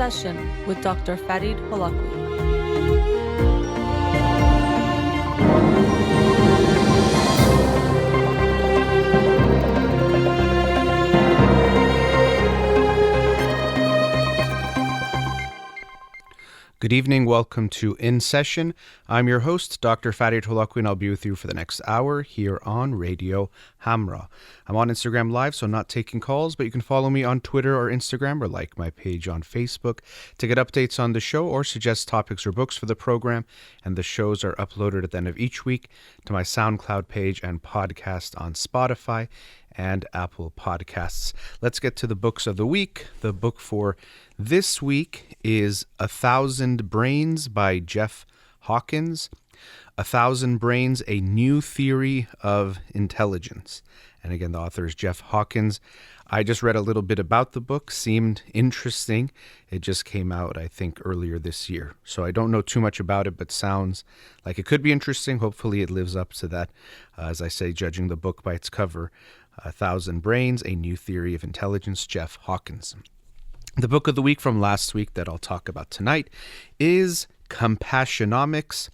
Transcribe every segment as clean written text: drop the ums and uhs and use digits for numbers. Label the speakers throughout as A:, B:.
A: Session with Dr. Farid Holakouee.
B: Good evening. Welcome to In Session. I'm your host, Dr. Farid Holakouee, and I'll be with you for the next hour here on Radio Hamra. I'm on Instagram Live, so I'm not taking calls, but you can follow me on Twitter or Instagram or like my page on Facebook to get updates on the show or suggest topics or books for the program. And the shows are uploaded at the end of each week to my SoundCloud page and podcast on Spotify and Apple Podcasts. Let's get to the books of the week. The book for this week is 1,000 Brains by Jeff Hawkins. 1,000 Brains, A New Theory of Intelligence. And again, the author is Jeff Hawkins. I just read a little bit about the book, seemed interesting. It just came out, I think, earlier this year. So I don't know too much about it, but sounds like it could be interesting. Hopefully it lives up to that. As I say, judging the book by its cover, 1,000 Brains, A New Theory of Intelligence, Jeff Hawkins. The book of the week from last week that I'll talk about tonight is Compassionomics,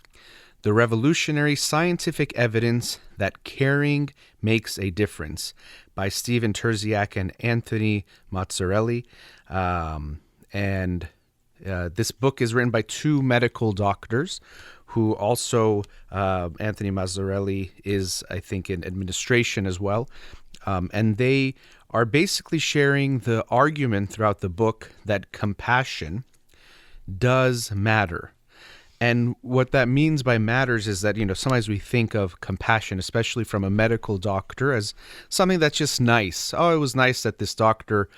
B: the revolutionary scientific evidence that caring makes a difference, by Stephen Terziak and Anthony Mazzarelli. This book is written by two medical doctors who also, Anthony Mazzarelli is, I think, in administration as well. And they are basically sharing the argument throughout the book that compassion does matter. And what that means by matters is that, sometimes we think of compassion, especially from a medical doctor, as something that's just nice. Oh, it was nice that this doctor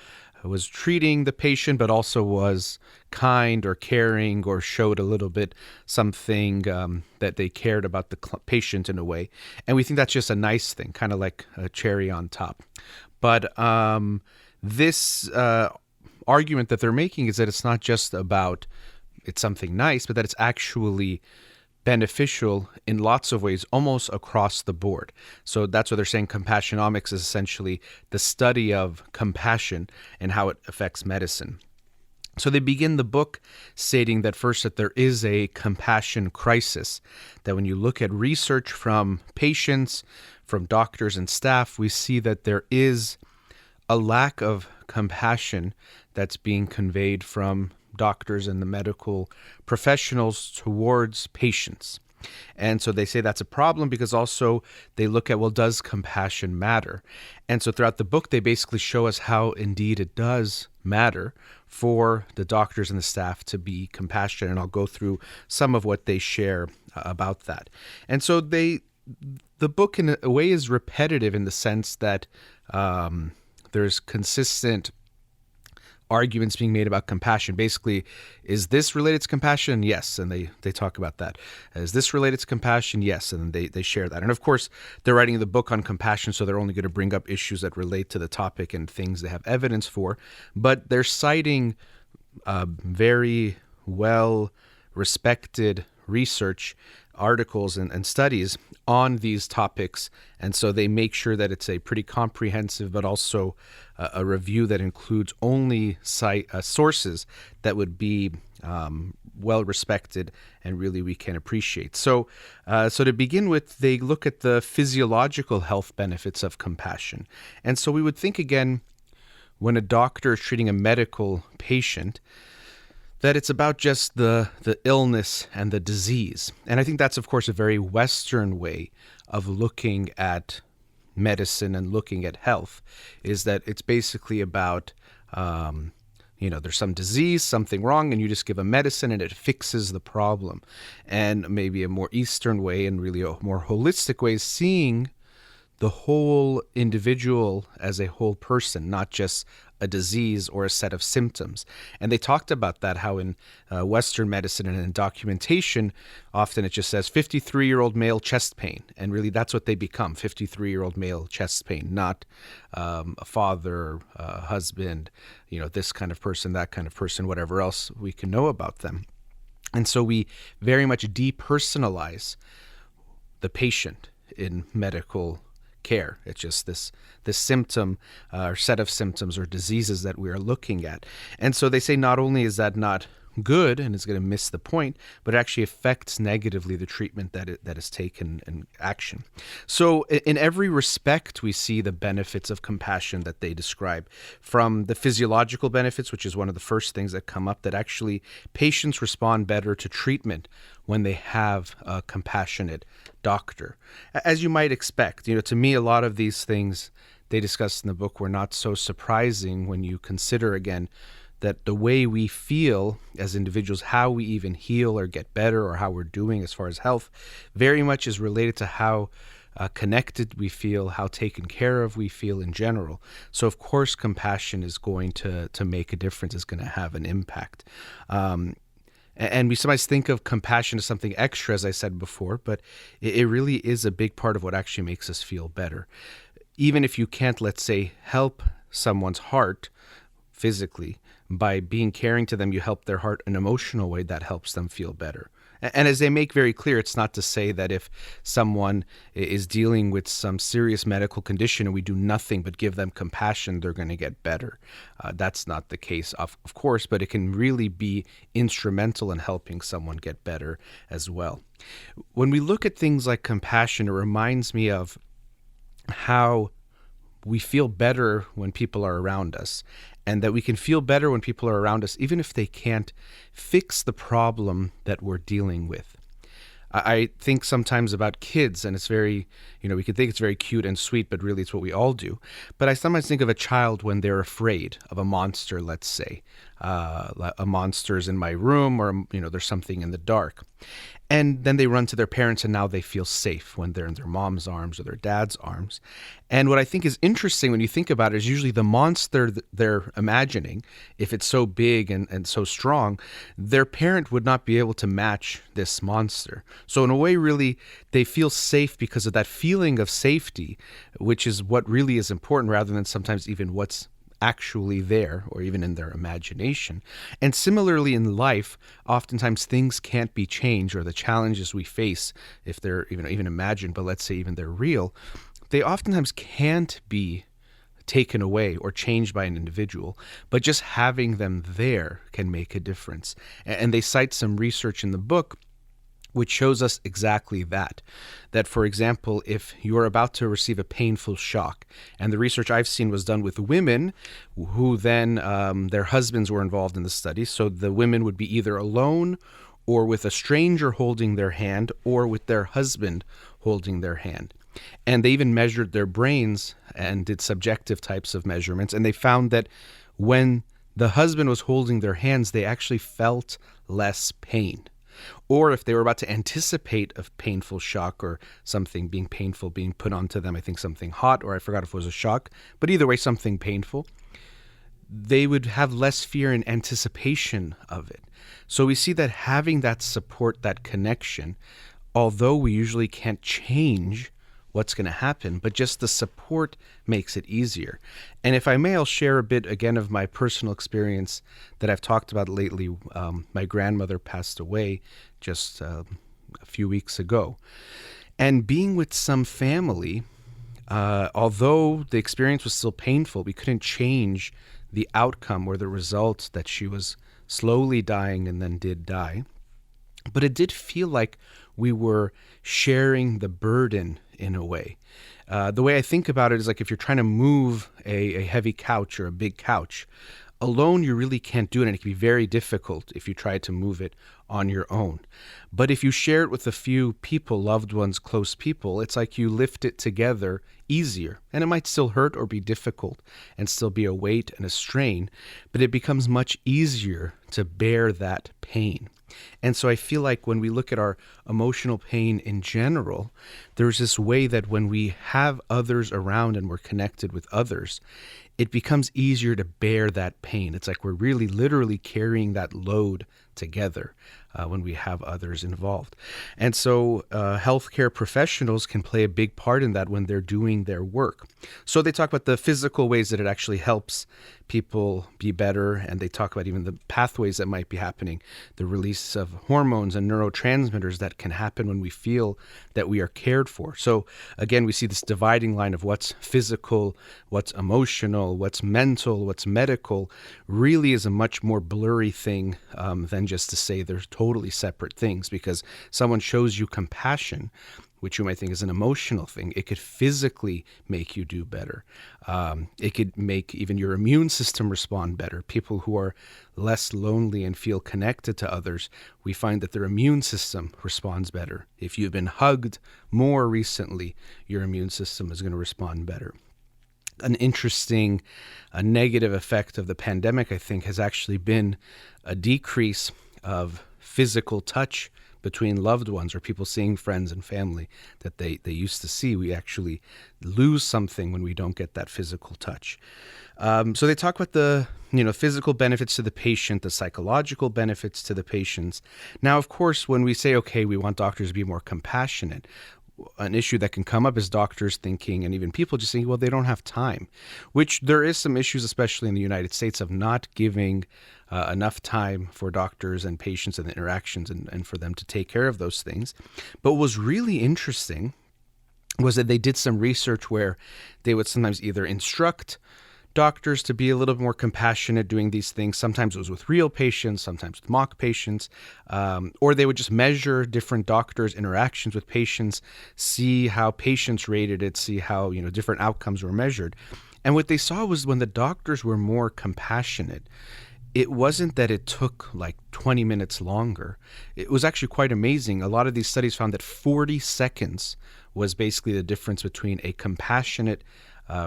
B: was treating the patient, but also was kind or caring or showed a little bit something that they cared about the patient in a way. And we think that's just a nice thing, kind of like a cherry on top. But this argument that they're making is that it's not just about it's something nice, but that it's actually beneficial in lots of ways, almost across the board. So that's what they're saying. Compassionomics is essentially the study of compassion and how it affects medicine. So they begin the book stating that first, that there is a compassion crisis, that when you look at research from patients, from doctors and staff, we see that there is a lack of compassion that's being conveyed from doctors and the medical professionals towards patients. And so they say that's a problem because also they look at, well, does compassion matter? And so throughout the book, they basically show us how indeed it does matter for the doctors and the staff to be compassionate. And I'll go through some of what they share about that. And so the book in a way is repetitive in the sense that there's consistent arguments being made about compassion. Basically, is this related to compassion? Yes. And they talk about that. Is this related to compassion? Yes. And they share that. And of course, they're writing the book on compassion, so they're only going to bring up issues that relate to the topic and things they have evidence for. But they're citing very well-respected research articles and studies on these topics, and so they make sure that it's a pretty comprehensive but also a review that includes only sources that would be well respected and really we can appreciate. So to begin with, they look at the physiological health benefits of compassion. And so we would think, again, when a doctor is treating a medical patient, that it's about just the illness and the disease. And I think that's, of course, a very Western way of looking at medicine and looking at health, is that it's basically about, there's some disease, something wrong, and you just give a medicine and it fixes the problem. And maybe a more Eastern way and really a more holistic way is seeing the whole individual as a whole person, not just a disease or a set of symptoms. And they talked about that, how in Western medicine and in documentation, often it just says 53-year-old male chest pain. And really that's what they become, 53-year-old male chest pain, not a father, a husband, this kind of person, that kind of person, whatever else we can know about them. And so we very much depersonalize the patient in medical care. It's just this symptom or set of symptoms or diseases that we are looking at. And so they say not only is that not good and is going to miss the point, but it actually affects negatively the treatment that is taken in action. So in every respect, we see the benefits of compassion that they describe, from the physiological benefits, which is one of the first things that come up, that actually patients respond better to treatment when they have a compassionate doctor. As you might expect, to me, a lot of these things they discussed in the book were not so surprising when you consider, again, that the way we feel as individuals, how we even heal or get better or how we're doing as far as health, very much is related to how connected we feel, how taken care of we feel in general. So, of course, compassion is going to make a difference, is going to have an impact. And we sometimes think of compassion as something extra, as I said before, but it really is a big part of what actually makes us feel better. Even if you can't, let's say, help someone's heart physically, by being caring to them, you help their heart in an emotional way that helps them feel better. And as they make very clear, it's not to say that if someone is dealing with some serious medical condition and we do nothing but give them compassion, they're going to get better. That's not the case, of course, but it can really be instrumental in helping someone get better as well. When we look at things like compassion, it reminds me of how we feel better when people are around us, and that we can feel better when people are around us, even if they can't fix the problem that we're dealing with. I think sometimes about kids, and it's very, we can think it's very cute and sweet, but really it's what we all do. But I sometimes think of a child when they're afraid of a monster, let's say. A monster's in my room, or, there's something in the dark. And then they run to their parents, and now they feel safe when they're in their mom's arms or their dad's arms. And what I think is interesting when you think about it is usually the monster they're imagining, if it's so big and so strong, their parent would not be able to match this monster. So in a way, really, they feel safe because of that feeling of safety, which is what really is important, rather than sometimes even what's actually there or even in their imagination. And similarly in life, oftentimes things can't be changed, or the challenges we face, if they're even imagined, but let's say even they're real, they oftentimes can't be taken away or changed by an individual, but just having them there can make a difference. And they cite some research in the book which shows us exactly that. That, for example, if you're about to receive a painful shock, and the research I've seen was done with women who then their husbands were involved in the study, so the women would be either alone or with a stranger holding their hand or with their husband holding their hand. And they even measured their brains and did subjective types of measurements, and they found that when the husband was holding their hands, they actually felt less pain. Or if they were about to anticipate a painful shock or something being painful being put onto them, I think something hot, or I forgot if it was a shock, but either way, something painful, they would have less fear in anticipation of it. So we see that having that support, that connection, although we usually can't change what's going to happen, but just the support makes it easier. And if I may, I'll share a bit again of my personal experience that I've talked about lately. My grandmother passed away just a few weeks ago. And being with some family, although the experience was still painful, we couldn't change the outcome or the result that she was slowly dying and then did die. But it did feel like we were sharing the burden in a way. The way I think about it is like if you're trying to move a heavy couch or a big couch, alone you really can't do it, and it can be very difficult if you try to move it on your own. But if you share it with a few people, loved ones, close people, it's like you lift it together easier. And it might still hurt or be difficult and still be a weight and a strain, but it becomes much easier to bear that pain. And so I feel like when we look at our emotional pain in general, there's this way that when we have others around and we're connected with others, it becomes easier to bear that pain. It's like we're really literally carrying that load together when we have others involved. And so healthcare professionals can play a big part in that when they're doing their work. So they talk about the physical ways that it actually helps people be better, and they talk about even the pathways that might be happening, the release of hormones and neurotransmitters that can happen when we feel that we are cared for. So again, we see this dividing line of what's physical, what's emotional, what's mental, what's medical, really is a much more blurry thing than just to say they're totally separate things. Because someone shows you compassion, which you might think is an emotional thing, it could physically make you do better. It could make even your immune system respond better. People who are less lonely and feel connected to others, we find that their immune system responds better. If you've been hugged more recently, your immune system is going to respond better. An interesting negative effect of the pandemic, I think, has actually been a decrease of physical touch between loved ones, or people seeing friends and family that they used to see. We actually lose something when we don't get that physical touch. So they talk about the physical benefits to the patient, the psychological benefits to the patients. Now, of course, when we say, okay, we want doctors to be more compassionate, an issue that can come up is doctors thinking, and even people just thinking, well, they don't have time, which there is some issues, especially in the United States, of not giving enough time for doctors and patients and the interactions and for them to take care of those things. But what was really interesting was that they did some research where they would sometimes either instruct doctors to be a little bit more compassionate doing these things. Sometimes it was with real patients, sometimes with mock patients, or they would just measure different doctors' interactions with patients, see how patients rated it, see how different outcomes were measured. And what they saw was when the doctors were more compassionate, it wasn't that it took like 20 minutes longer. It was actually quite amazing. A lot of these studies found that 40 seconds was basically the difference between a compassionate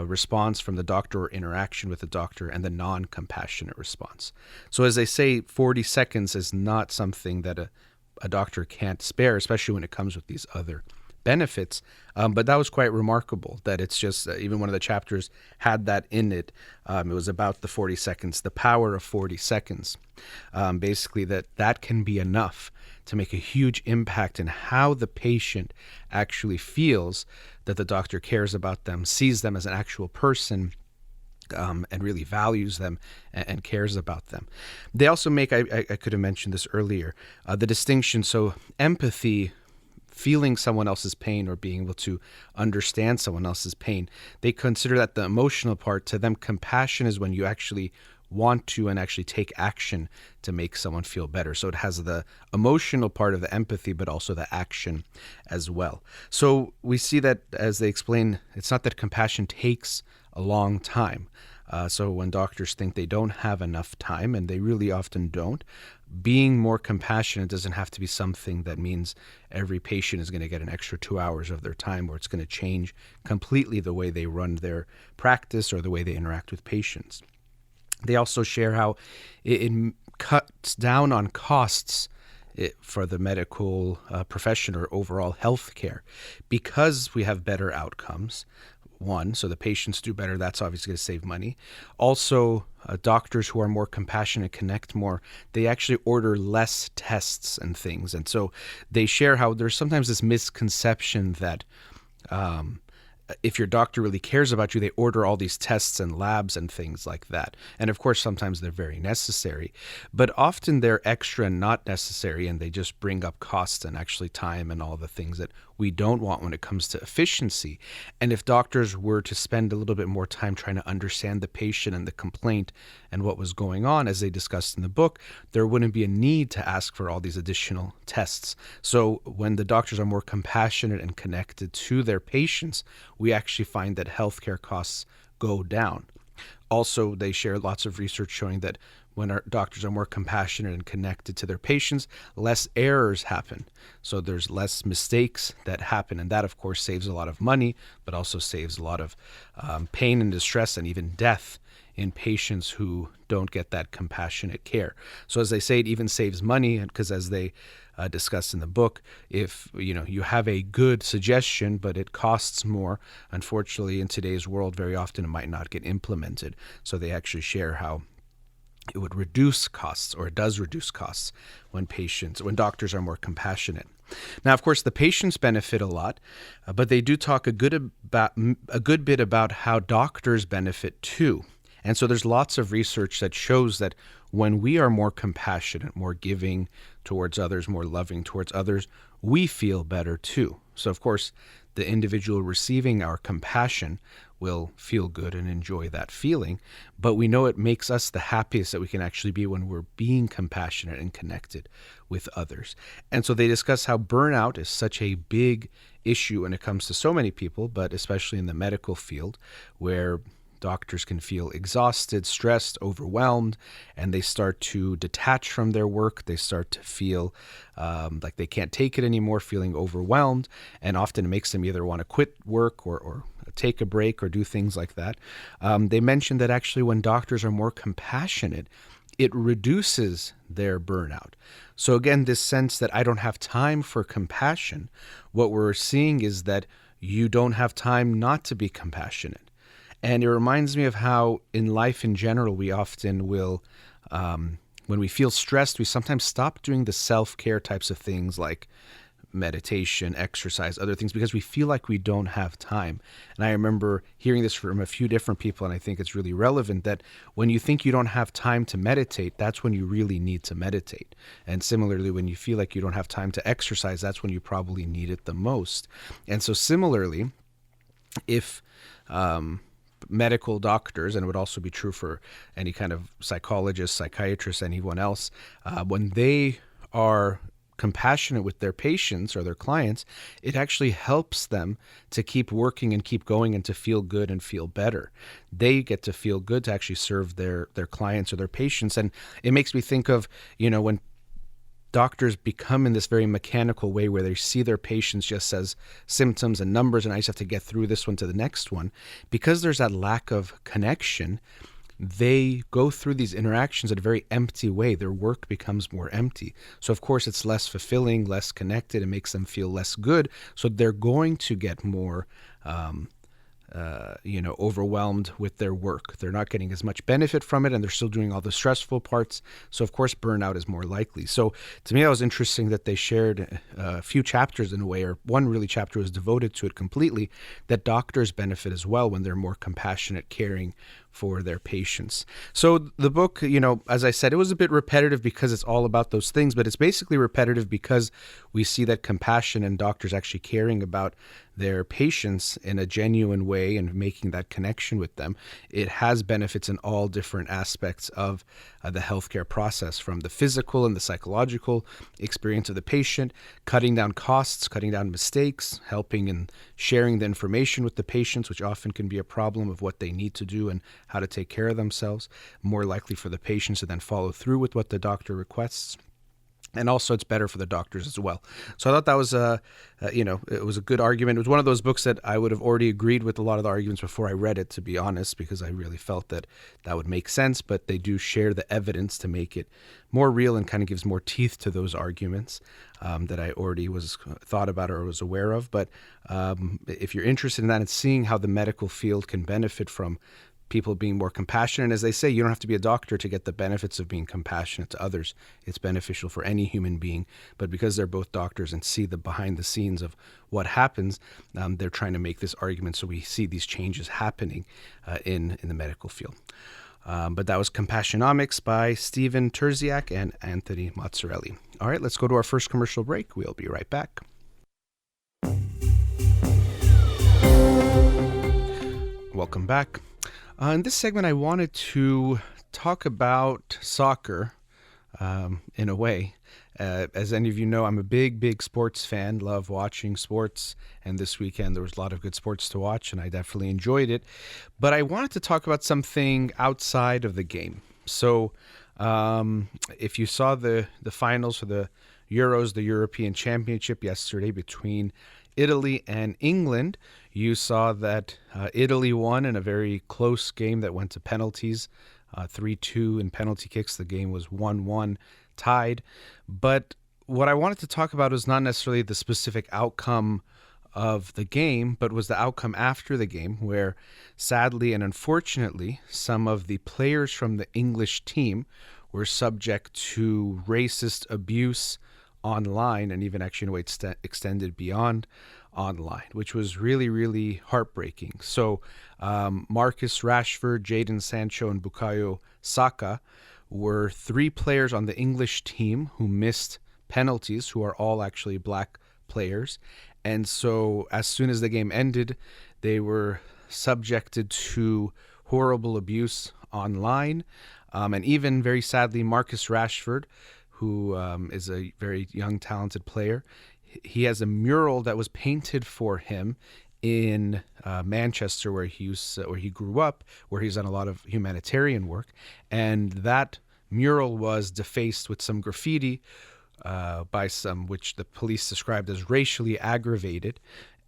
B: response from the doctor or interaction with the doctor and the non-compassionate response. So as they say, 40 seconds is not something that a doctor can't spare, especially when it comes with these other benefits. But that was quite remarkable that it's just, even one of the chapters had that in it. It was about the 40 seconds, the power of 40 seconds. Basically that can be enough to make a huge impact in how the patient actually feels that the doctor cares about them, sees them as an actual person, and really values them and cares about them. They also make, I could have mentioned this earlier, the distinction. So empathy, feeling someone else's pain or being able to understand someone else's pain, they consider that the emotional part. To them, compassion is when you actually want to and actually take action to make someone feel better. So it has the emotional part of the empathy, but also the action as well. So we see that, as they explain, it's not that compassion takes a long time. So when doctors think they don't have enough time, and they really often don't, being more compassionate doesn't have to be something that means every patient is going to get an extra 2 hours of their time, or it's going to change completely the way they run their practice or the way they interact with patients. They also share how it cuts down on costs for the medical profession or overall health care, because we have better outcomes. One, so the patients do better. That's obviously going to save money. Also, doctors who are more compassionate, connect more, they actually order less tests and things. And so they share how there's sometimes this misconception that if your doctor really cares about you, they order all these tests and labs and things like that. And of course, sometimes they're very necessary, but often they're extra and not necessary, and they just bring up costs and actually time and all the things that we don't want when it comes to efficiency. And if doctors were to spend a little bit more time trying to understand the patient and the complaint and what was going on, as they discussed in the book, there wouldn't be a need to ask for all these additional tests. So when the doctors are more compassionate and connected to their patients, we actually find that healthcare costs go down. Also, they share lots of research showing that when our doctors are more compassionate and connected to their patients, less errors happen. So there's less mistakes that happen. And that, of course, saves a lot of money, but also saves a lot of pain and distress and even death in patients who don't get that compassionate care. So as they say, it even saves money, because as they discussed in the book, if you have a good suggestion but it costs more, unfortunately in today's world very often it might not get implemented. So they actually share how it would reduce costs, or it does reduce costs, when doctors are more compassionate. Now, of course, the patients benefit a lot, but they do talk a good bit about how doctors benefit too. And so there's lots of research that shows that when we are more compassionate, more giving towards others, more loving towards others, we feel better too. So of course, the individual receiving our compassion will feel good and enjoy that feeling, but we know it makes us the happiest that we can actually be when we're being compassionate and connected with others. And so they discuss how burnout is such a big issue when it comes to so many people, but especially in the medical field, where doctors can feel exhausted, stressed, overwhelmed, and they start to detach from their work. They start to feel like they can't take it anymore, feeling overwhelmed, and often it makes them either want to quit work or take a break or do things like that. They mentioned that actually when doctors are more compassionate, it reduces their burnout. So again, this sense that I don't have time for compassion, what we're seeing is that you don't have time not to be compassionate. And it reminds me of how in life in general, we often will, when we feel stressed, we sometimes stop doing the self-care types of things like meditation, exercise, other things, because we feel like we don't have time. And I remember hearing this from a few different people, and I think it's really relevant that when you think you don't have time to meditate, that's when you really need to meditate. And similarly, when you feel like you don't have time to exercise, that's when you probably need it the most. And so similarly, if medical doctors, and it would also be true for any kind of psychologist, psychiatrist, anyone else, when they are compassionate with their patients or their clients, it actually helps them to keep working and keep going and to feel good and feel better. They get to feel good to actually serve their clients or their patients. And it makes me think of, when doctors become in this very mechanical way where they see their patients just as symptoms and numbers, and I just have to get through this one to the next one. Because there's that lack of connection, they go through these interactions in a very empty way. Their work becomes more empty. So of course it's less fulfilling, less connected. It makes them feel less good. So they're going to get more overwhelmed with their work. They're not getting as much benefit from it, and they're still doing all the stressful parts. So of course, burnout is more likely. So to me, it was interesting that they shared a few chapters in a way, or one really chapter was devoted to it completely, that doctors benefit as well when they're more compassionate, caring for their patients. So the book, as I said, it was a bit repetitive because it's all about those things, but it's basically repetitive because we see that compassion and doctors actually caring about their patients in a genuine way and making that connection with them. It has benefits in all different aspects of the healthcare process, from the physical and the psychological experience of the patient, cutting down costs, cutting down mistakes, helping and sharing the information with the patients, which often can be a problem of what they need to do and how to take care of themselves, more likely for the patients to then follow through with what the doctor requests. And also it's better for the doctors as well. So I thought that was it was a good argument. It was one of those books that I would have already agreed with a lot of the arguments before I read it, to be honest, because I really felt that would make sense. But they do share the evidence to make it more real and kind of gives more teeth to those arguments that I already was thought about or was aware of. But if you're interested in that and seeing how the medical field can benefit from people being more compassionate. And as they say, you don't have to be a doctor to get the benefits of being compassionate to others. It's beneficial for any human being. But because they're both doctors and see the behind the scenes of what happens, they're trying to make this argument so we see these changes happening in the medical field. But that was Compassionomics by Stephen Terziak and Anthony Mazzarelli. All right, let's go to our first commercial break. We'll be right back. Welcome back. In this segment, I wanted to talk about soccer in a way. As any of you know, I'm a big sports fan, love watching sports. And this weekend, there was a lot of good sports to watch, and I definitely enjoyed it. But I wanted to talk about something outside of the game. So if you saw the finals for the Euros, the European Championship yesterday between Italy and England, you saw that Italy won in a very close game that went to penalties, 3-2 in penalty kicks. The game was 1-1 tied. But what I wanted to talk about was not necessarily the specific outcome of the game, but was the outcome after the game, where sadly and unfortunately, some of the players from the English team were subject to racist abuse online, and even actually in a way extended beyond online, which was really, really heartbreaking. So Marcus Rashford, Jadon Sancho, and Bukayo Saka were three players on the English team who missed penalties, who are all actually black players. And so as soon as the game ended, they were subjected to horrible abuse online. And even very sadly, Marcus Rashford, who is a very young, talented player, he has a mural that was painted for him in Manchester, where he grew up, where he's done a lot of humanitarian work. And that mural was defaced with some graffiti by some, which the police described as racially aggravated.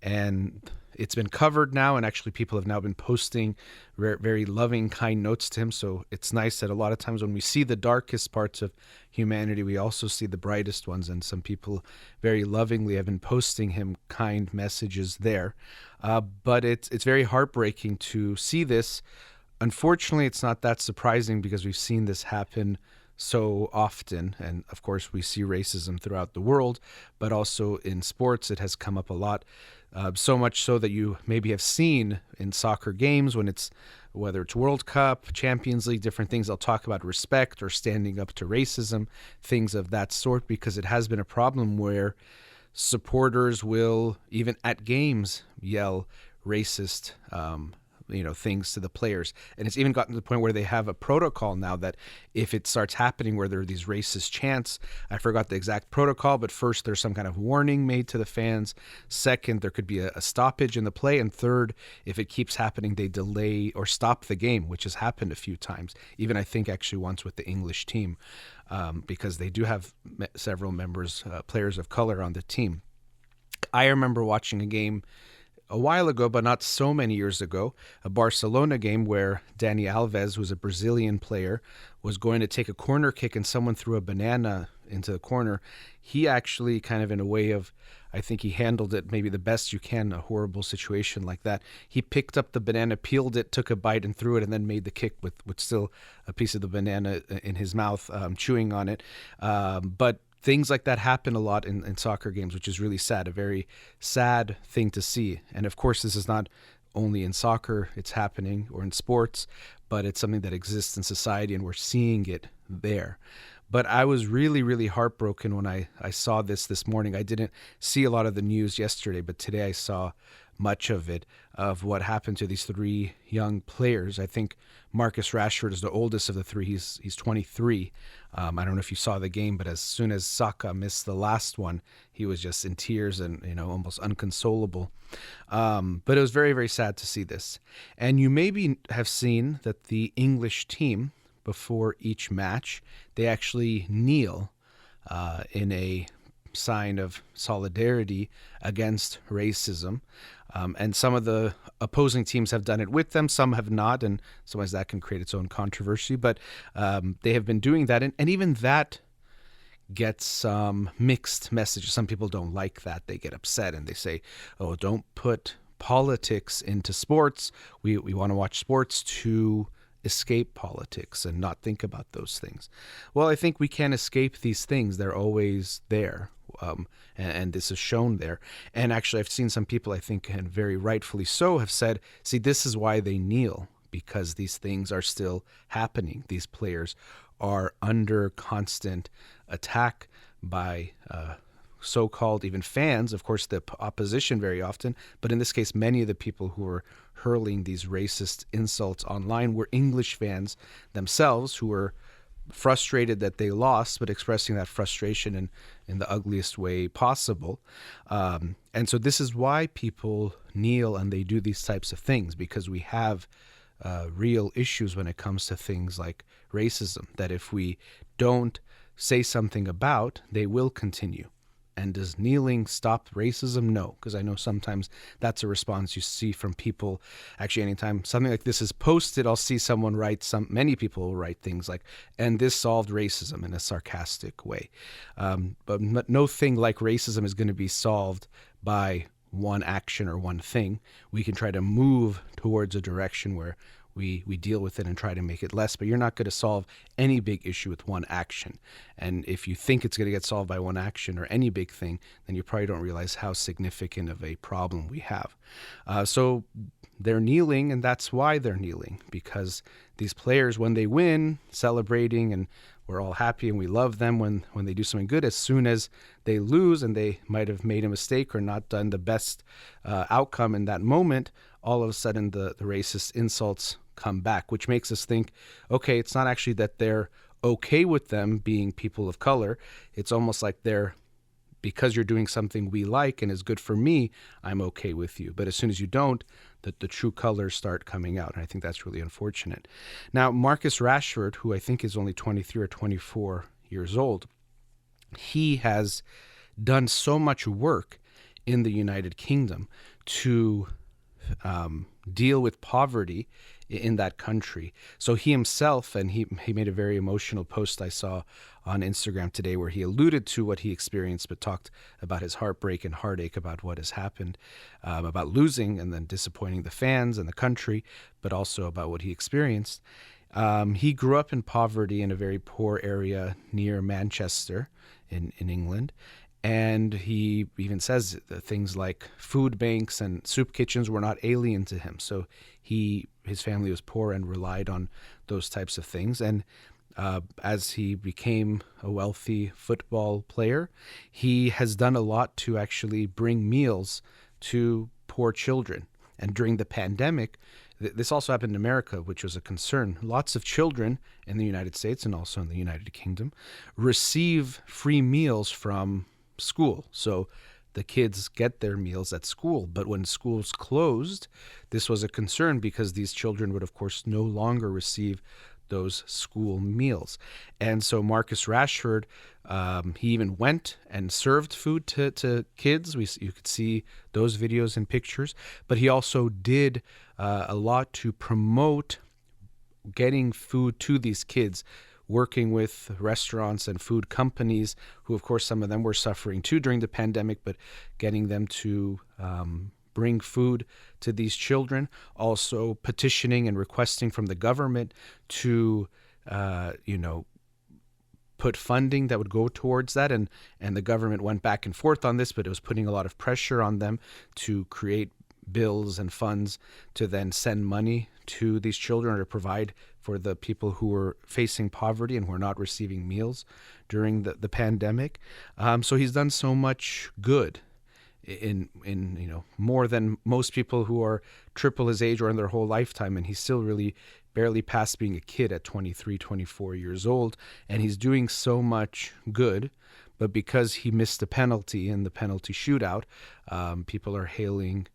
B: And it's been covered now, and actually people have now been posting very loving, kind notes to him. So it's nice that a lot of times when we see the darkest parts of humanity, we also see the brightest ones, and some people very lovingly have been posting him kind messages there. But it's very heartbreaking to see this. Unfortunately, it's not that surprising because we've seen this happen so often, and of course we see racism throughout the world, but also in sports it has come up a lot, so much so that you maybe have seen in soccer games, whether it's World Cup, Champions League, different things, they'll talk about respect or standing up to racism, things of that sort, because it has been a problem where supporters will, even at games, yell racist things to the players. And it's even gotten to the point where they have a protocol now that if it starts happening where there are these racist chants, I forgot the exact protocol, but first there's some kind of warning made to the fans. Second, there could be a stoppage in the play. And third, if it keeps happening, they delay or stop the game, which has happened a few times. Even I think actually once with the English team, because they do have several members, players of color on the team. I remember watching a game a while ago, but not so many years ago, a Barcelona game where Dani Alves, who's a Brazilian player, was going to take a corner kick and someone threw a banana into the corner. He actually kind of in a way of, I think he handled it maybe the best you can, a horrible situation like that. He picked up the banana, peeled it, took a bite and threw it, and then made the kick with still a piece of the banana in his mouth, chewing on it. But things like that happen a lot in soccer games, which is really sad, a very sad thing to see. And of course, this is not only in soccer, it's happening, or in sports, but it's something that exists in society, and we're seeing it there. But I was really, really heartbroken when I saw this morning. I didn't see a lot of the news yesterday, but today I saw much of it, of what happened to these three young players. I think Marcus Rashford is the oldest of the three. He's 23. I don't know if you saw the game, but as soon as Saka missed the last one, he was just in tears and almost unconsolable. But it was very, very sad to see this. And you maybe have seen that the English team, before each match, they actually kneel in a sign of solidarity against racism. And some of the opposing teams have done it with them, some have not, and sometimes that can create its own controversy. But they have been doing that, and even that gets some mixed messages. Some people don't like that. They get upset and they say, oh, don't put politics into sports. We want to watch sports to escape politics and not think about those things. Well, I think we can't escape these things. They're always there. And this is shown there. And actually, I've seen some people, I think, and very rightfully so, have said, see, this is why they kneel, because these things are still happening. These players are under constant attack by so-called even fans, of course, the opposition very often, but in this case, many of the people who were hurling these racist insults online were English fans themselves, who were frustrated that they lost, but expressing that frustration in the ugliest way possible. And so this is why people kneel and they do these types of things, because we have real issues when it comes to things like racism, that if we don't say something about, they will continue. And does kneeling stop racism? No, because I know sometimes that's a response you see from people. Actually, anytime something like this is posted, I'll see someone write, many people will write things like, and this solved racism, in a sarcastic way. But no thing like racism is going to be solved by one action or one thing. We can try to move towards a direction where we deal with it and try to make it less. But you're not going to solve any big issue with one action. And if you think it's going to get solved by one action or any big thing, then you probably don't realize how significant of a problem we have. So they're kneeling, and that's why they're kneeling, because these players, when they win, celebrating, and we're all happy and we love them when they do something good. As soon as they lose and they might have made a mistake or not done the best outcome in that moment, all of a sudden the racist insults come back, which makes us think, okay, it's not actually that they're okay with them being people of color. It's almost like because you're doing something we like and is good for me, I'm okay with you. But as soon as you don't, the true colors start coming out. And I think that's really unfortunate. Now, Marcus Rashford, who I think is only 23 or 24 years old, he has done so much work in the United Kingdom to deal with poverty in that country. So he himself, and he made a very emotional post I saw on Instagram today where he alluded to what he experienced, but talked about his heartbreak and heartache about what has happened, about losing and then disappointing the fans and the country, but also about what he experienced. He grew up in poverty in a very poor area near Manchester in England. And he even says things like food banks and soup kitchens were not alien to him. So his family was poor and relied on those types of things. And as he became a wealthy football player, he has done a lot to actually bring meals to poor children. And during the pandemic, this also happened in America, which was a concern. Lots of children in the United States and also in the United Kingdom receive free meals from school. So the kids get their meals at school. But when schools closed, this was a concern because these children would, of course, no longer receive those school meals. And so Marcus Rashford, he even went and served food to kids. You could see those videos and pictures. But he also did a lot to promote getting food to these kids, working with restaurants and food companies who, of course, some of them were suffering too during the pandemic, but getting them to bring food to these children. Also petitioning and requesting from the government to, put funding that would go towards that. And the government went back and forth on this, but it was putting a lot of pressure on them to create bills and funds to then send money to these children or to provide for the people who were facing poverty and who are not receiving meals during the pandemic. So he's done so much good in more than most people who are triple his age or in their whole lifetime. And he's still really barely past being a kid at 23, 24 years old. And he's doing so much good. But because he missed the penalty in the penalty shootout, people are hailing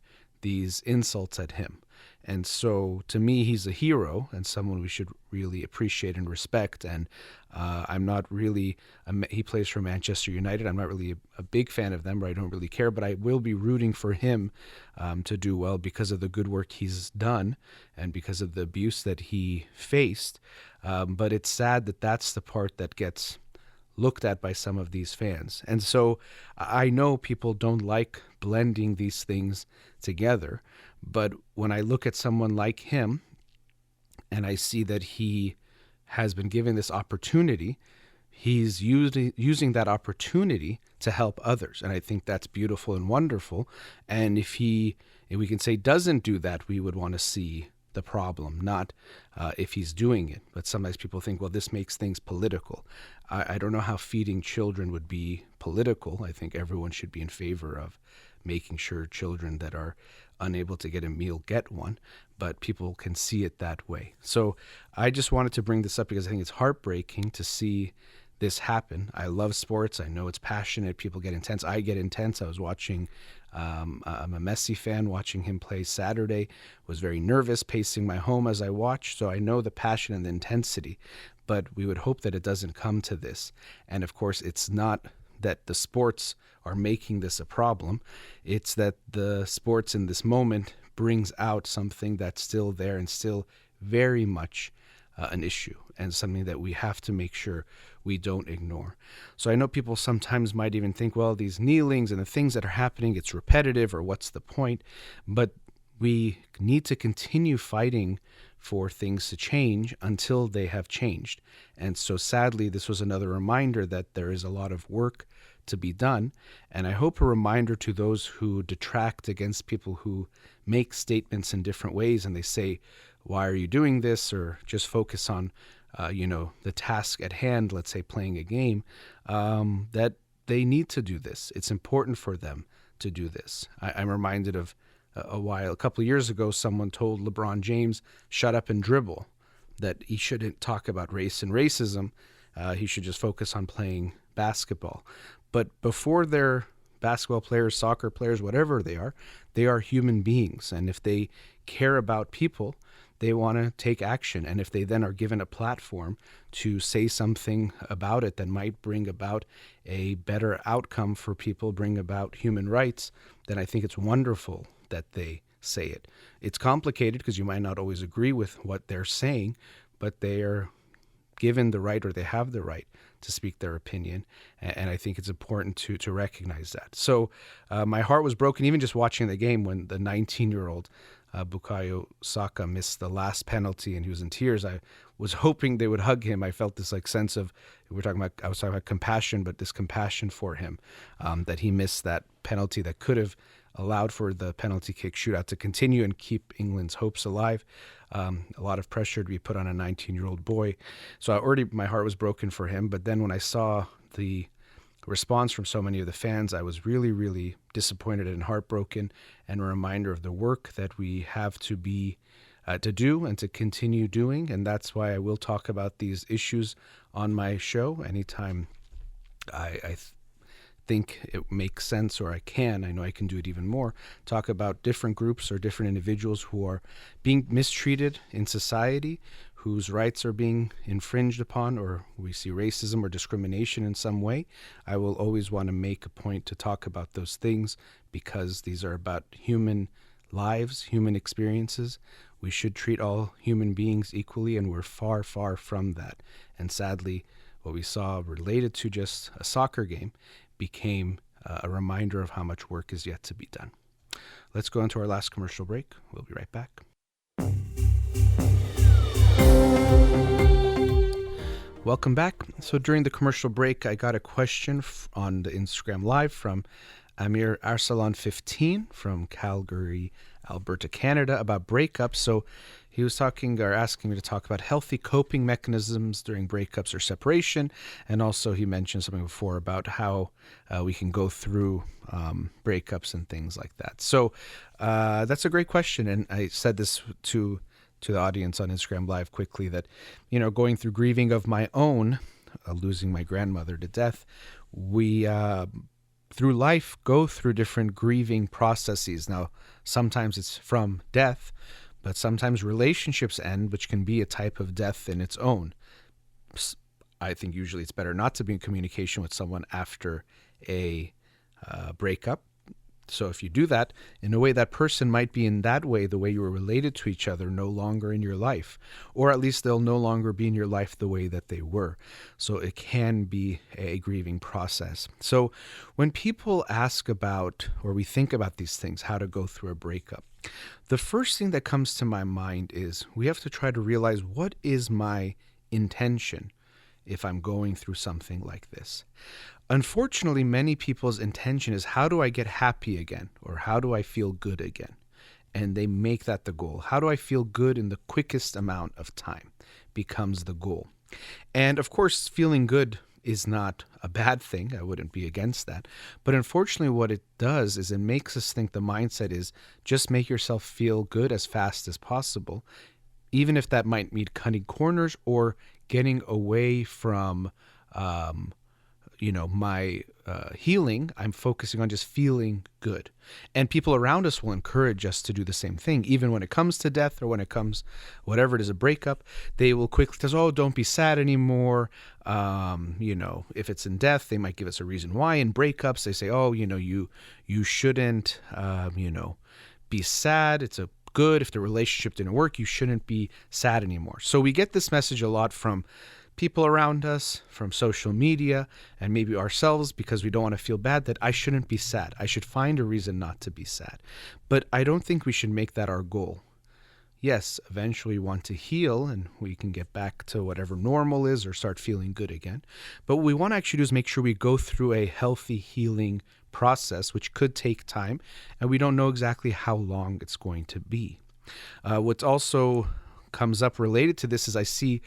B: these insults at him. And so to me, he's a hero and someone we should really appreciate and respect. And I'm not really, he plays for Manchester United. I'm not really a big fan of them, or I don't really care, but I will be rooting for him to do well because of the good work he's done and because of the abuse that he faced. But it's sad that that's the part that gets looked at by some of these fans. And so I know people don't like blending these things together, but when I look at someone like him and I see that he has been given this opportunity, he's using that opportunity to help others. And I think that's beautiful and wonderful. And if we can say doesn't do that, we would want to see the problem, not if he's doing it. But sometimes people think, well, this makes things political. I don't know how feeding children would be political. I think everyone should be in favor of making sure children that are unable to get a meal get one, but people can see it that way. So I just wanted to bring this up because I think it's heartbreaking to see this happen. I love sports. I know it's passionate. People get intense. I get intense. I was watching, I'm a Messi fan, watching him play Saturday, was very nervous, pacing my home as I watched. So I know the passion and the intensity, but we would hope that it doesn't come to this. And of course, it's not that the sports are making this a problem. It's that the sports in this moment brings out something that's still there and still very much an issue and something that we have to make sure we don't ignore. So I know people sometimes might even think, well, these kneelings and the things that are happening, it's repetitive or what's the point? But we need to continue fighting for things to change until they have changed. And so sadly, this was another reminder that there is a lot of work to be done. And I hope a reminder to those who detract against people who make statements in different ways and they say, why are you doing this? Or just focus on, the task at hand, let's say playing a game, that they need to do this. It's important for them to do this. I'm reminded of a couple of years ago, someone told LeBron James, shut up and dribble, that he shouldn't talk about race and racism. He should just focus on playing basketball. But before they're basketball players, soccer players, whatever they are human beings. And if they care about people, they want to take action. And if they then are given a platform to say something about it that might bring about a better outcome for people, bring about human rights, then I think it's wonderful that they say it. It's complicated because you might not always agree with what they're saying, but they are given the right, or they have the right to speak their opinion. And I think it's important to recognize that. So my heart was broken even just watching the game when the 19-year-old Bukayo Saka missed the last penalty and he was in tears. I was hoping they would hug him. I felt this sense of, I was talking about compassion, but this compassion for him, that he missed that penalty that could have allowed for the penalty kick shootout to continue and keep England's hopes alive. A lot of pressure to be put on a 19-year-old boy. So my heart was broken for him. But then when I saw the response from so many of the fans, I was really, really disappointed and heartbroken, and a reminder of the work that we have to do and to continue doing. And that's why I will talk about these issues on my show anytime I think it makes sense, or I know I can do it even more, talk about different groups or different individuals who are being mistreated in society, whose rights are being infringed upon, or we see racism or discrimination in some way. I will always want to make a point to talk about those things because these are about human lives, human experiences. We should treat all human beings equally, and we're far, far from that. And sadly, what we saw related to just a soccer game became a reminder of how much work is yet to be done. Let's go into our last commercial break. We'll be right back. Welcome back. So during the commercial break, I got a question on the Instagram Live from Amir Arsalan 15 from Calgary, Alberta, Canada, about breakups. So he was asking me to talk about healthy coping mechanisms during breakups or separation. And also he mentioned something before about how we can go through breakups and things like that. So that's a great question. And I said this to the audience on Instagram Live quickly that, going through grieving of my own, losing my grandmother to death, we through life go through different grieving processes. Now, sometimes it's from death, but sometimes relationships end, which can be a type of death in its own. I think usually it's better not to be in communication with someone after a breakup. So if you do that, in a way, that person might be in that way, the way you were related to each other, no longer in your life, or at least they'll no longer be in your life the way that they were. So it can be a grieving process. So when people ask about, or we think about these things, how to go through a breakup, the first thing that comes to my mind is we have to try to realize, what is my intention if I'm going through something like this? Unfortunately, many people's intention is, how do I get happy again? Or how do I feel good again? And they make that the goal. How do I feel good in the quickest amount of time becomes the goal. And of course, feeling good is not a bad thing. I wouldn't be against that. But unfortunately, what it does is it makes us think the mindset is just make yourself feel good as fast as possible, even if that might mean cutting corners or getting away from my healing. I'm focusing on just feeling good. And people around us will encourage us to do the same thing. Even when it comes to death, or when it comes, whatever it is, a breakup, they will quickly tell us, oh, don't be sad anymore. If it's in death, they might give us a reason why. In breakups, they say, oh, you shouldn't, be sad. It's good. If the relationship didn't work, you shouldn't be sad anymore. So we get this message a lot from people around us, from social media, and maybe ourselves, because we don't want to feel bad, that I shouldn't be sad. I should find a reason not to be sad. But I don't think we should make that our goal. yes, eventually we want to heal and we can get back to whatever normal is or start feeling good again. But what we want to actually do is make sure we go through a healthy healing process, which could take time, and we don't know exactly how long it's going to be. What also comes up related to this is I see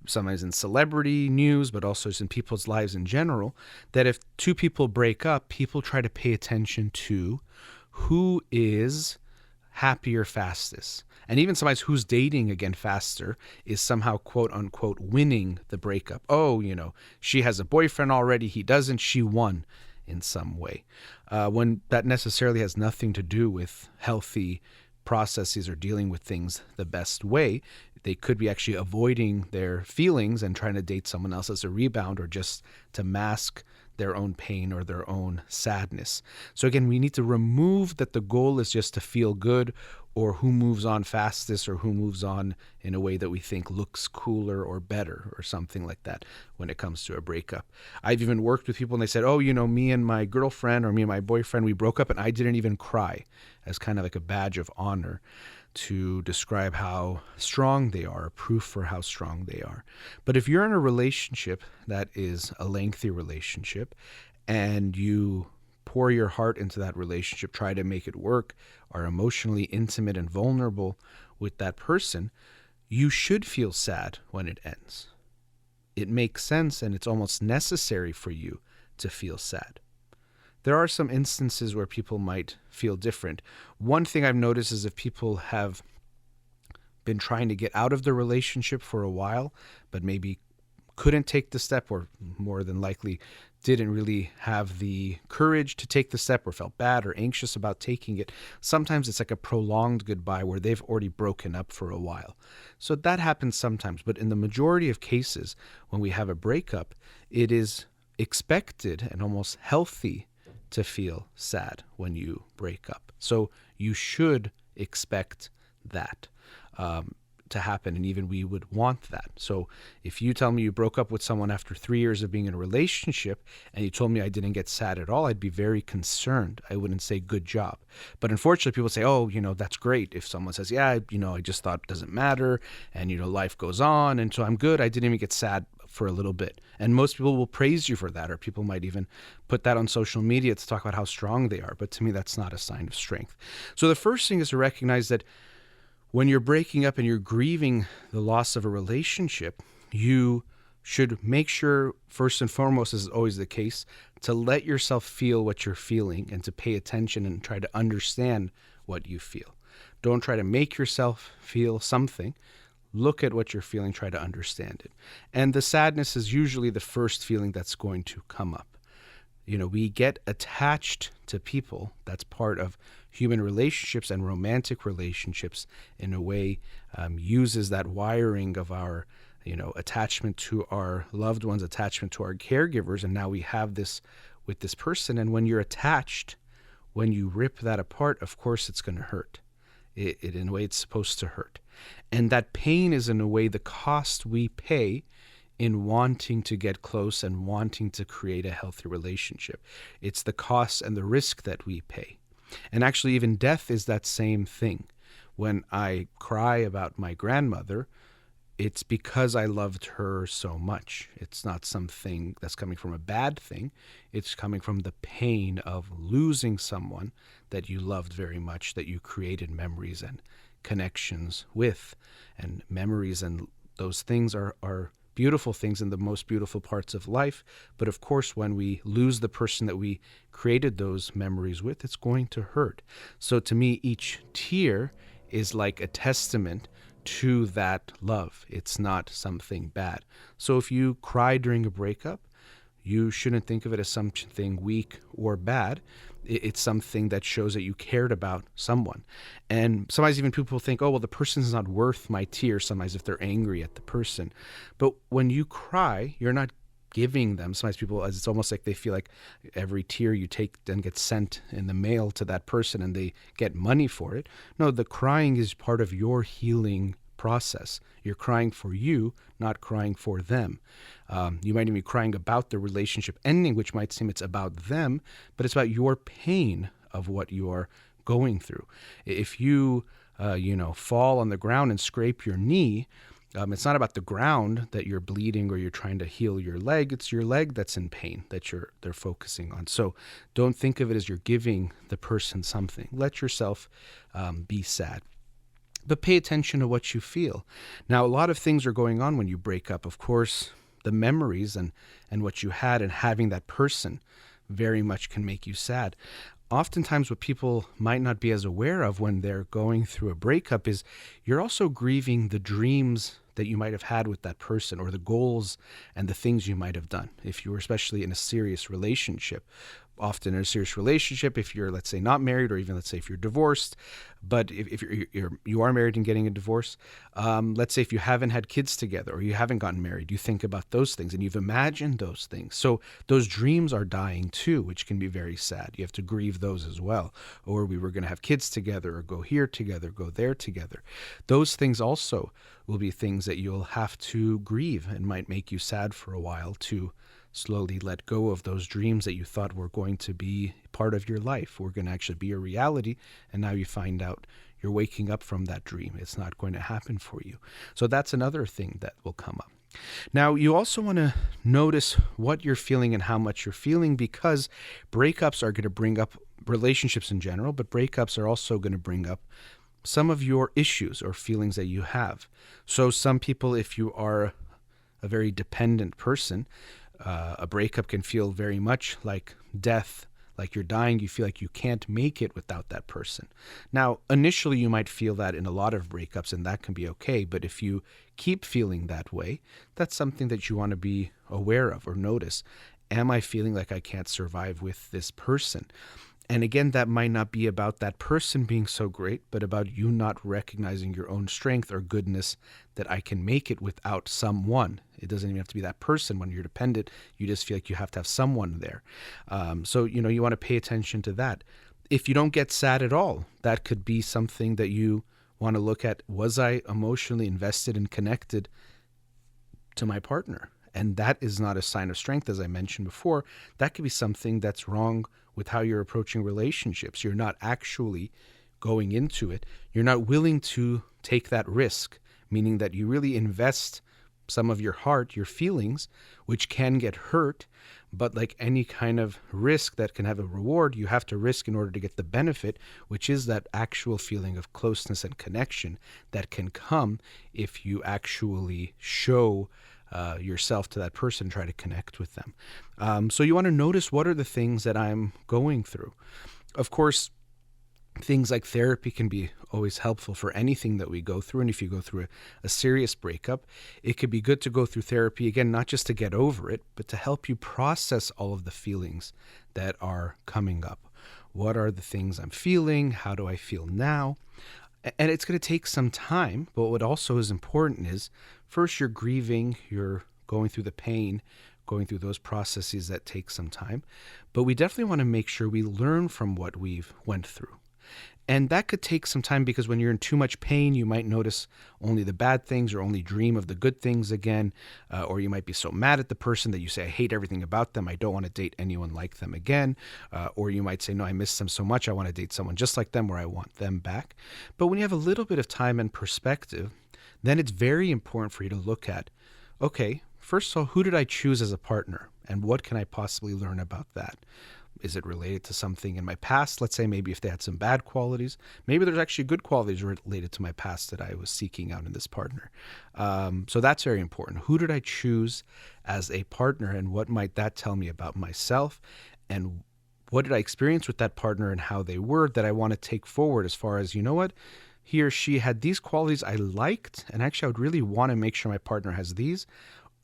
B: sometimes in celebrity news, but also in people's lives in general, that if two people break up, people try to pay attention to who is happier fastest. And even sometimes who's dating again faster is somehow quote unquote winning the breakup. Oh, she has a boyfriend already, he doesn't, she won in some way. When that necessarily has nothing to do with healthy processes or dealing with things the best way. They could be actually avoiding their feelings and trying to date someone else as a rebound or just to mask their own pain or their own sadness. So again, we need to remove that the goal is just to feel good or who moves on fastest or who moves on in a way that we think looks cooler or better or something like that when it comes to a breakup. I've even worked with people and they said, oh, me and my girlfriend or me and my boyfriend, we broke up and I didn't even cry, as kind of like a badge of honor to describe how strong they are, proof for how strong they are. But if you're in a relationship that is a lengthy relationship and you pour your heart into that relationship, try to make it work, are emotionally intimate and vulnerable with that person, you should feel sad when it ends. It makes sense and it's almost necessary for you to feel sad. There are some instances where people might feel different. One thing I've noticed is if people have been trying to get out of the relationship for a while, but maybe couldn't take the step or more than likely didn't really have the courage to take the step or felt bad or anxious about taking it, sometimes it's like a prolonged goodbye where they've already broken up for a while. So that happens sometimes, but in the majority of cases, when we have a breakup, it is expected and almost healthy to feel sad when you break up. So you should expect that to happen, and even we would want that. So if you tell me you broke up with someone after 3 years of being in a relationship and you told me I didn't get sad at all, I'd be very concerned. I wouldn't say good job. But unfortunately, people say, oh, that's great. If someone says, yeah, I just thought it doesn't matter and, life goes on and so I'm good, I didn't even get sad for a little bit. And most people will praise you for that, or people might even put that on social media to talk about how strong they are. But to me, that's not a sign of strength. So the first thing is to recognize that when you're breaking up and you're grieving the loss of a relationship, you should make sure, first and foremost, as is always the case, to let yourself feel what you're feeling and to pay attention and try to understand what you feel. Don't try to make yourself feel something. Look at what you're feeling, try to understand it. And the sadness is usually the first feeling that's going to come up. We get attached to people. That's part of human relationships, and romantic relationships in a way uses that wiring of our, attachment to our loved ones, attachment to our caregivers. And now we have this with this person. And when you're attached, when you rip that apart, of course, it's going to hurt. It in a way, it's supposed to hurt. And that pain is in a way the cost we pay in wanting to get close and wanting to create a healthy relationship. It's the cost and the risk that we pay. And actually, even death is that same thing. When I cry about my grandmother, it's because I loved her so much. It's not something that's coming from a bad thing. It's coming from the pain of losing someone that you loved very much, that you created memories and connections with. And memories and those things are beautiful things and the most beautiful parts of life. But of course, when we lose the person that we created those memories with, it's going to hurt. So to me, each tear is like a testament to that love. It's not something bad. So if you cry during a breakup, you shouldn't think of it as something weak or bad. It's something that shows that you cared about someone. And sometimes even people think, oh, well, the person's not worth my tears, sometimes if they're angry at the person. But when you cry, you're not giving them. Sometimes people, it's almost like they feel like every tear you take then gets sent in the mail to that person and they get money for it. No, the crying is part of your healing process. You're crying for you, not crying for them. You might even be crying about the relationship ending, which might seem it's about them, but it's about your pain of what you're going through. If you, fall on the ground and scrape your knee, it's not about the ground that you're bleeding or you're trying to heal your leg. It's your leg that's in pain that they're focusing on. So don't think of it as you're giving the person something. Let yourself be sad. But pay attention to what you feel. Now, a lot of things are going on when you break up. Of course, the memories and what you had and having that person very much can make you sad. Oftentimes what people might not be as aware of when they're going through a breakup is you're also grieving the dreams that you might have had with that person, or the goals and the things you might have done if you were especially in a serious relationship. Often in a serious relationship, if you're, let's say, not married, or even let's say if you're divorced, but if you are married and getting a divorce, let's say if you haven't had kids together or you haven't gotten married, you think about those things and you've imagined those things. So those dreams are dying too, which can be very sad. You have to grieve those as well. Or we were going to have kids together, or go here together, go there together. Those things also will be things that you'll have to grieve and might make you sad for a while to slowly let go of those dreams that you thought were going to be part of your life, were going to actually be a reality, and now you find out you're waking up from that dream. It's not going to happen for you. So that's another thing that will come up. Now, you also want to notice what you're feeling and how much you're feeling, because breakups are going to bring up relationships in general, but breakups are also going to bring up some of your issues or feelings that you have. So some people, if you are a very dependent person, a breakup can feel very much like death, like you're dying. You feel like you can't make it without that person. Now, initially you might feel that in a lot of breakups, and that can be okay. But if you keep feeling that way, that's something that you want to be aware of or notice. Am I feeling like I can't survive with this person? And again, that might not be about that person being so great, but about you not recognizing your own strength or goodness, that I can make it without someone. It doesn't even have to be that person. When you're dependent, you just feel like you have to have someone there. So you want to pay attention to that. If you don't get sad at all, that could be something that you want to look at. Was I emotionally invested and connected to my partner? And that is not a sign of strength, as I mentioned before. That could be something that's wrong with how you're approaching relationships. You're not actually going into it. You're not willing to take that risk, meaning that you really invest some of your heart, your feelings, which can get hurt. But like any kind of risk that can have a reward, you have to risk in order to get the benefit, which is that actual feeling of closeness and connection that can come if you actually show yourself to that person, try to connect with them. So you want to notice, what are the things that I'm going through? Of course, things like therapy can be always helpful for anything that we go through. And if you go through a serious breakup, it could be good to go through therapy, again, not just to get over it, but to help you process all of the feelings that are coming up. What are the things I'm feeling? How do I feel now? And it's going to take some time, but what also is important is, first, you're grieving, you're going through the pain, going through those processes that take some time. But we definitely want to make sure we learn from what we've went through. And that could take some time, because when you're in too much pain, you might notice only the bad things or only dream of the good things again. Or you might be so mad at the person that you say, I hate everything about them. I don't want to date anyone like them again. Or you might say, no, I miss them so much. I want to date someone just like them, or I want them back. But when you have a little bit of time and perspective, then it's very important for you to look at, okay, first of all, who did I choose as a partner? And what can I possibly learn about that? Is it related to something in my past? Let's say maybe if they had some bad qualities, maybe there's actually good qualities related to my past that I was seeking out in this partner. So that's very important. Who did I choose as a partner, and what might that tell me about myself? And what did I experience with that partner and how they were that I want to take forward, as far as, you know what, he or she had these qualities I liked, and actually I would really want to make sure my partner has these.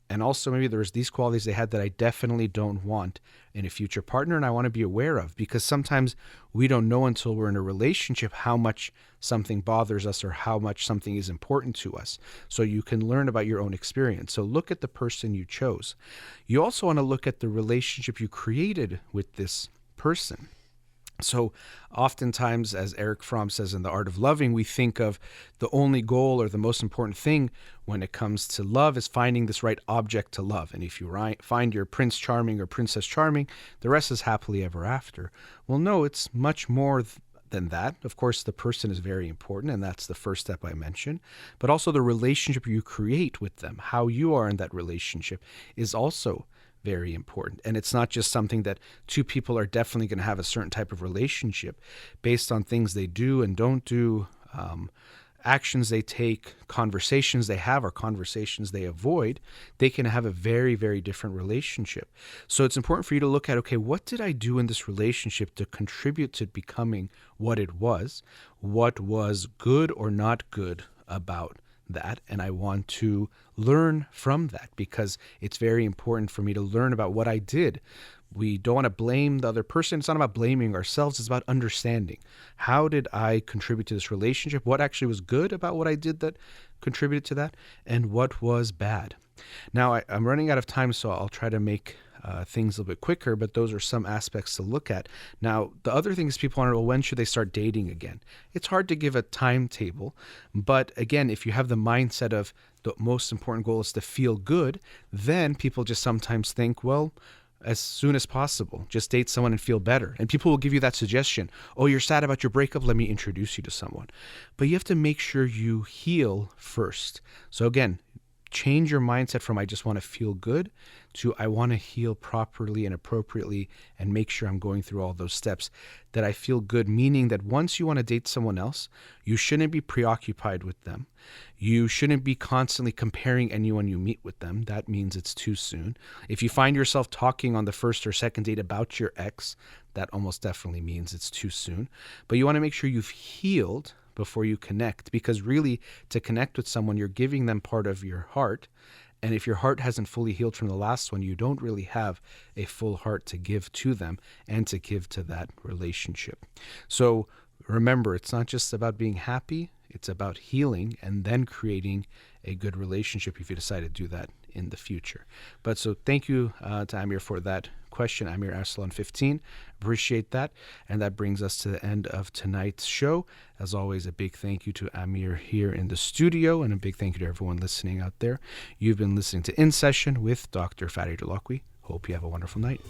B: And also maybe there's these qualities they had that I definitely don't want in a future partner, and I want to be aware of, because sometimes we don't know until we're in a relationship how much something bothers us or how much something is important to us. So you can learn about your own experience. So look at the person you chose. You also want to look at the relationship you created with this person. So oftentimes, as Eric Fromm says in The Art of Loving, we think of the only goal or the most important thing when it comes to love is finding this right object to love. And if you find your Prince Charming or Princess Charming, the rest is happily ever after. Well, no, it's much more than that. Of course, the person is very important, and that's the first step I mentioned. But also the relationship you create with them, how you are in that relationship, is also very important. And it's not just something that two people are definitely going to have a certain type of relationship based on things they do and don't do, actions they take, conversations they have, or conversations they avoid. They can have a very, very different relationship. So it's important for you to look at, okay, what did I do in this relationship to contribute to becoming what it was? What was good or not good about that? And I want to learn from that, because it's very important for me to learn about what I did. We don't want to blame the other person. It's not about blaming ourselves. It's about understanding. How did I contribute to this relationship? What actually was good about what I did that contributed to that? And what was bad? Now, I'm running out of time, so I'll try to make things a little bit quicker, but those are some aspects to look at. Now, the other thing is people want to know, well, when should they start dating again? It's hard to give a timetable, but again, if you have the mindset of the most important goal is to feel good, then people just sometimes think, well, as soon as possible, just date someone and feel better. And people will give you that suggestion. Oh, you're sad about your breakup? Let me introduce you to someone. But you have to make sure you heal first. So again, change your mindset from I just want to feel good to I want to heal properly and appropriately and make sure I'm going through all those steps that I feel good, meaning that once you want to date someone else, you shouldn't be preoccupied with them. You shouldn't be constantly comparing anyone you meet with them. That means it's too soon. If you find yourself talking on the first or second date about your ex, that almost definitely means it's too soon. But you want to make sure you've healed before you connect, because really to connect with someone, you're giving them part of your heart. And if your heart hasn't fully healed from the last one, you don't really have a full heart to give to them and to give to that relationship. So remember, it's not just about being happy, it's about healing and then creating a good relationship if you decide to do that in the future. But so thank you to Amir for that question, Amir Arsalan 15. Appreciate that. And that brings us to the end of tonight's show. As always, a big thank you to Amir here in the studio, and a big thank you to everyone listening out there. You've been listening to In Session with Dr. Farid Holakouee. Hope you have a wonderful night.